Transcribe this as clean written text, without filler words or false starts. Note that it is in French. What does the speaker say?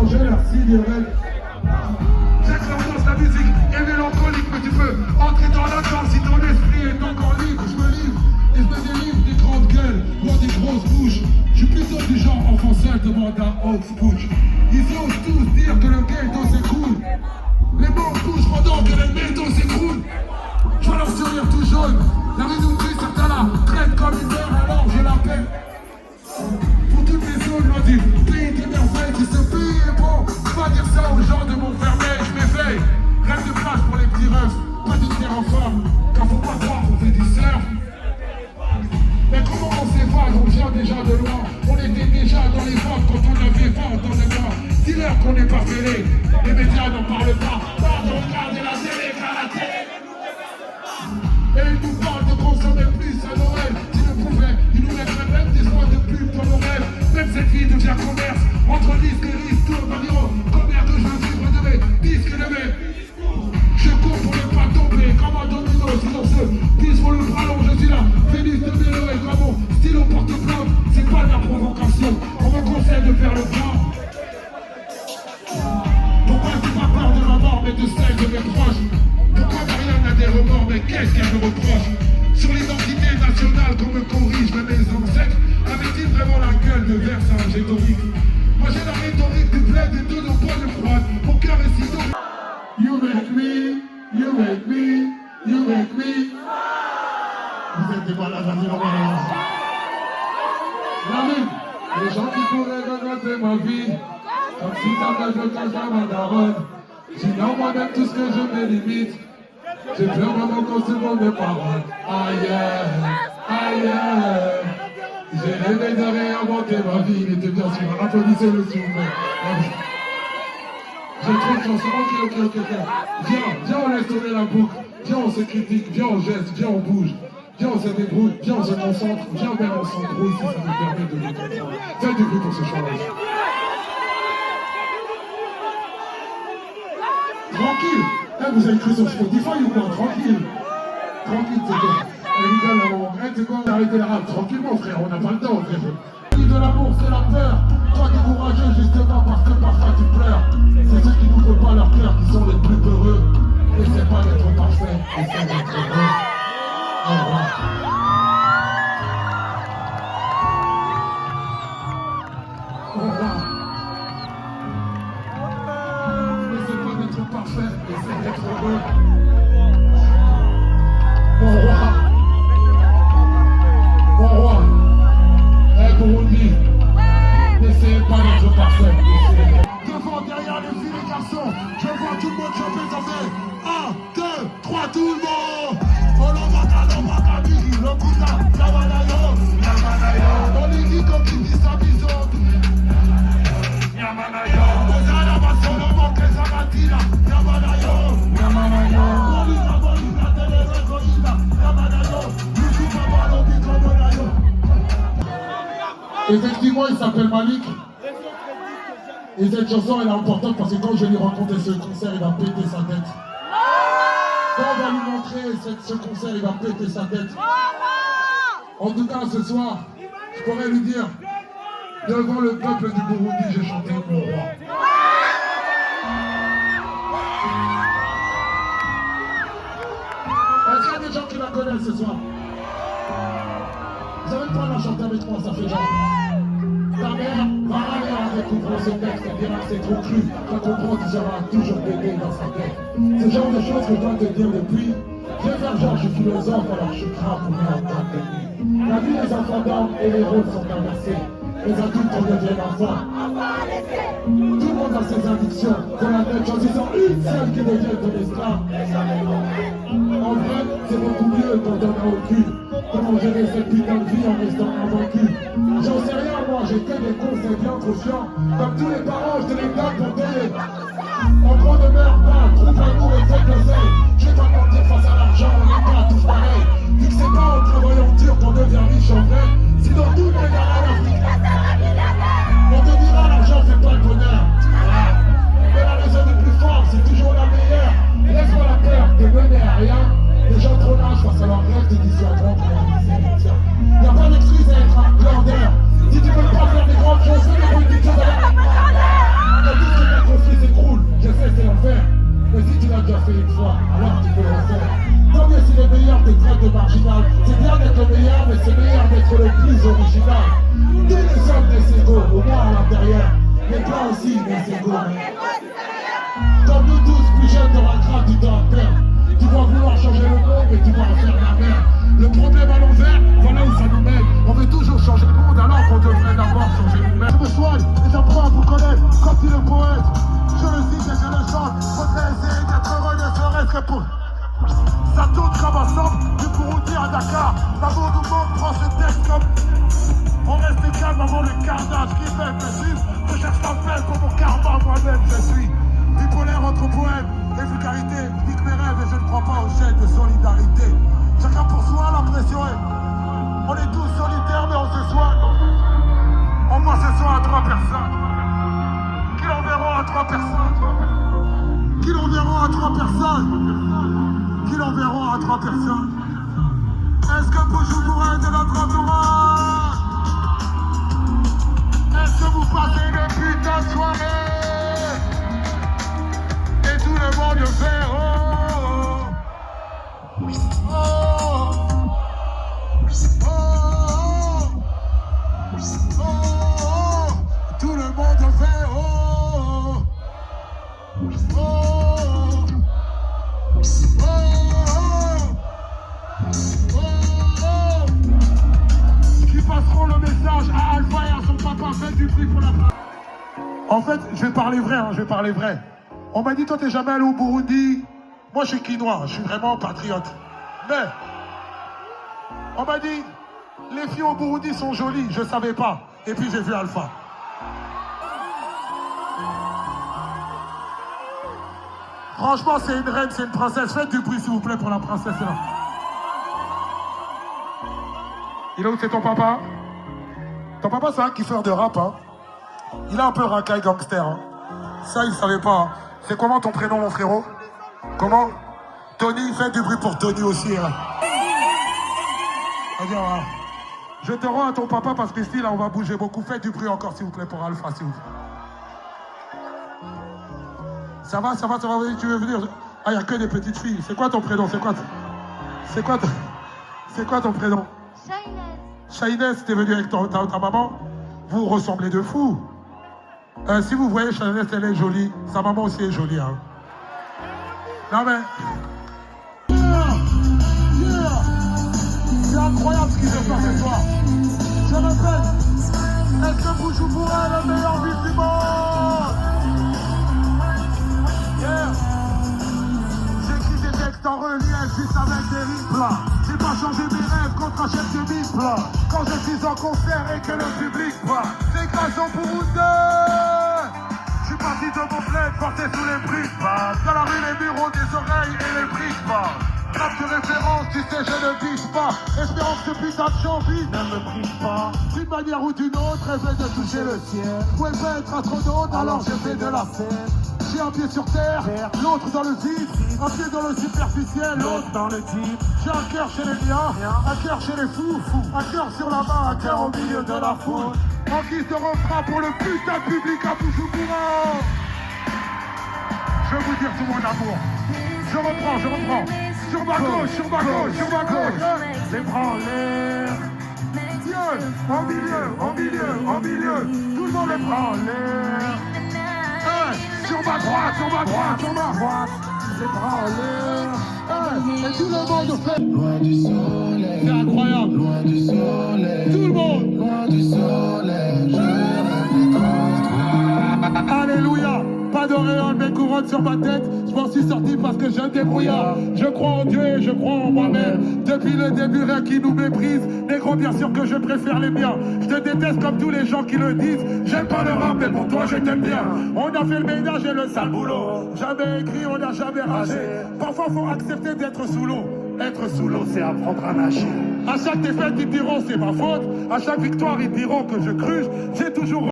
changer leur cigarette. Cette ambiance, la musique est mélancolique, mais tu peux entrer dans la danse si ton esprit est encore libre. Je me livre et je me délivre des grandes gueules, voire des grosses bouches. Je suis plutôt du genre enfoncé demande un Hawks Butch. Ils osent tous dire que le ghetto s'écroule. Les mots touchent pendant que les métaux s'écroulent. Je vois leur sourire tout jaune. La rue nous tue, certains la traite comme une mère, alors je l'appelle. Pour toutes les zones, on dit pays des merveilles, si ce pays est bon, pas dire ça aux gens de Montfermeil. Je m'éveille, rêve de plage pour les petits refs, pas de terre en forme, car faut pas croire qu'on fait du surf. Mais comment on s'évade, on vient déjà de loin. On était déjà dans les ventes quand on avait 20 ans de moi. Dis-leur qu'on n'est pas fêlés, les médias n'en parlent pas. Pardon, regardez la télé, car la télé et ils nous parlent de consommer plus à Noël. S'ils le pouvaient, ils nous mettraient même des mois de pub dans nos rêves. Même cette vie devient commerce. Entre disques et risques, tout le dire combien que je veux vivre de mes disques et de mes. Je cours pour ne pas tomber comme un domino. Sinon ce pisse pour le bras long, je suis là. Vénus de vélo et comme mon stylo porte-plainte. C'est pas de la provocation, on me conseille de faire le plan. Pourquoi j'ai pas peur de ma mort mais de celle de mes proches? Pourquoi Marianne a des remords, mais qu'est-ce qu'elle me reproche? Sur l'identité nationale qu'on me corrige, mais mes ancêtres avaient-ils vraiment la gueule de Vercingétorix? Moi j'ai la rhétorique du bled et de nos poils de froide. Mon cœur est si doux. You make me, you make me, you make me. Vous êtes des malades, vas-y, on va la lune, les gens qui pourraient regretter ma vie, comme si t'avais je cache à ma daronne. J'ignore moi-même tout ce que je me limite. J'ai plein vraiment concevoir mes paroles. Aïe, aïe, j'ai rêvé de réinventer ma vie. Il était bien sûr. Applaudissez-le s'il vous plaît. J'ai trop de chansons. Ok. Viens, on laisse tourner la boucle. Viens, on se critique. Viens, on geste. Viens, on bouge. Viens, on se débrouille. Viens, on se concentre. Viens, même on s'embrouille si ça nous permet de nous comprendre. Faites du bruit pour ce challenge. Tranquille. Vous avez écrit sur Spotify ou quoi? Tranquille, c'est quoi? Elle rigole la maman. C'est quoi? Arrêtez la rap tranquillement, frère, on n'a pas le temps, frère. De l'amour, c'est la peur. Toi qui es courageux, justement, parce que parfois tu pleures. C'est ceux qui n'ouvrent pas leur cœur qui sont les plus peureux. Et c'est pas d'être parfait, et c'est d'être heureux. Au revoir. Parfait, essaie d'être heureux. Mon roi, Burundi, n'essayez pas d'être parfait. Devant, derrière les filles, les garçons, je vois tout le monde chanter, ça fait 1, 2, 3, tout le monde. Le puta, Yamanayo, on les dit comme ils disent sa maison. Yamanayo, effectivement, il s'appelle Malik. Et cette chanson, elle est importante parce que quand je lui racontais ce concert, il va péter sa tête. Quand on va lui montrer ce concert, il va péter sa tête. En tout cas, ce soir, je pourrais lui dire, devant le peuple du Burundi, j'ai chanté mon roi. Est-ce qu'il y a des gens qui la connaissent ce soir? Vous avez le droit de la chanter avec moi, ça fait genre. Ta mère va aller en découvrant ce texte, elle dira que c'est trop cru, va comprendre qu'il sera toujours bébé dans sa tête. C'est le genre de choses que je dois te dire depuis. Je vais faire genre, je suis philosophe, alors je suis grave pour moi en tant que nuit. La vie des enfants d'hommes et les rôles sont inversés. Les adultes en deviennent enfants. Tout le monde a ses addictions, dans la tête choisissant une seule qui devient ton esclave. En vrai, c'est beaucoup mieux qu'on donne à aucune. Comment gérer cette putain de vie en restant invaincu? J'en sais rien moi, j'ai que des conseils bien trop chiants. Comme tous les parents, je te les donne pour t'aider. En gros ne meurs pas, trouve un nous et fais de l'oseille. Je vais pas mentir face à l'argent, on n'est pas tous pareils. Vu que c'est pas en travaillant dur qu'on devient riche en vrai. Sinon tout le monde a l'Afrique. On te dira l'argent fait pas le bonheur. Mais la raison du plus fort, c'est toujours la meilleure. Laisse-moi la peur de mener à rien. Les gens trop lâches face à leur rêve te dissuaderont de réaliser les tiens. Y'a pas d'excuse à être un glandeur. Si tu veux pas faire des grandes choses, fais des petites choses avec. mais toi aussi, mais c'est gourmet. Comme nous tous, plus jeunes, t'auras le crâne, tu dois perdre. Tu vas vouloir changer le monde, mais tu vas en faire la merde. Le problème à l'envers, voilà où ça nous mène. On veut toujours changer le monde alors qu'on devrait d'abord changer nous-mêmes. Je me soigne et j'apprends à vous connaître comme dit le poète. Je le cite et je le chante. Faudrait essayer d'être heureux, ne serait-ce que pour... Ça tourne comme un sample du Burundi à Dakar. L'amour du monde prend ce texte comme... On reste calme avant le carnage qui fait me suivre. Je cherche la peine pour mon karma, moi-même je suis bipolaire entre poème et vulgarité. Nique mes rêves et je ne crois pas aux chaînes de solidarité. Chacun pour soi, la pression est... On est tous solitaires mais on se soigne. Au moins ce soir à 3 personnes. Qui l'enverront à 3 personnes. Qui l'enverront à 3 personnes. Qui l'enverront à 3 personnes. Est-ce que Bujumbura est de notre entourage? Est-ce que vous passez une putain de soirée? Et tout le monde fait oh, oh, oh, oh, oh, tout le monde fait oh, oh, oh, qui passeront le message à Alpha et à son papa. Faites du bruit pour la... En fait, je vais parler vrai, je vais parler vrai. On m'a dit, toi, t'es jamais allé au Burundi. Moi, je suis quinois, je suis vraiment patriote. Mais, on m'a dit, les filles au Burundi sont jolies, je savais pas. Et puis, j'ai vu Alpha. Franchement, c'est une reine, c'est une princesse. Faites du bruit, s'il vous plaît, pour la princesse, là. Il est où, c'est ton papa? Ton papa, c'est un kiffeur de rap, hein. Il a un peu racaille gangster, hein. Ça, il savait pas, hein. C'est comment ton prénom, mon frérot? Comment? Tony, fais du bruit pour Tony aussi, hein. Regarde, hein. Je te rends à ton papa parce qu'ici, là, on va bouger beaucoup. Faites du bruit encore, s'il vous plaît, pour Alpha, s'il vous plaît. Ça va, tu veux venir? Ah, il n'y a que des petites filles. C'est quoi ton prénom? C'est quoi ton prénom? Shainès, t'es venu avec ta maman? Vous ressemblez de fou. Si vous voyez Shainès, elle est jolie. Sa maman aussi est jolie, hein. Non mais... C'est incroyable ce qui se passe ce soir. Je répète, est-ce que Bujumbura est la meilleure ville du monde? Yeah. J'écris des textes en relief juste avec des rimes plats. J'ai pas changé mes rêves contre un chef de mille plats. Quand je suis en concert et que le public bat, c'est grâce au Burundi. Je suis parti de mon bled, porté sous les briques. Dans la rue, les murs ont des oreilles et les briques bas. Rap de référence, tu sais, je ne bise pas. Espérant que ce putain de champi ne me brise pas. D'une manière ou d'une autre, rêve de toucher le ciel. Pouvais pas être astronaute, alors j'ai fait de la scène. J'ai un pied sur terre, l'autre dans le vide. Un pied dans le superficiel, l'autre dans le deep. J'ai un cœur chez les miens, un cœur chez les fous. Un cœur sur la main, un cœur au milieu de la foule. En guise de refrain pour le putain de public à Bujumbura. Je vais vous dire tout mon amour. Je reprends. Sur ma gauche. Les bras en l'air. Au milieu. Tout le monde les bras en l'air. Sur ma droite. Les bras en l'air. Et tout le monde fait. Loin du soleil. C'est incroyable. Loin du soleil. Tout le monde. Loin du soleil. Alléluia. Pas d'auréole, mais couronne sur ma tête. Je m'en suis sorti parce que j'ai un débrouillard. Je crois en Dieu et je crois en moi-même. Depuis le début, rien qui nous méprise. Négro, bien sûr que je préfère les miens. Je te déteste comme tous les gens qui le disent. J'aime pas le rap, mais pour toi, je t'aime bien. On a fait le ménage et le sale boulot. Jamais écrit, on n'a jamais ragé. Parfois, faut accepter d'être sous l'eau. Être sous l'eau, c'est apprendre à nager. À chaque défaite, ils diront c'est ma faute. À chaque victoire, ils diront que je cruche. J'ai toujours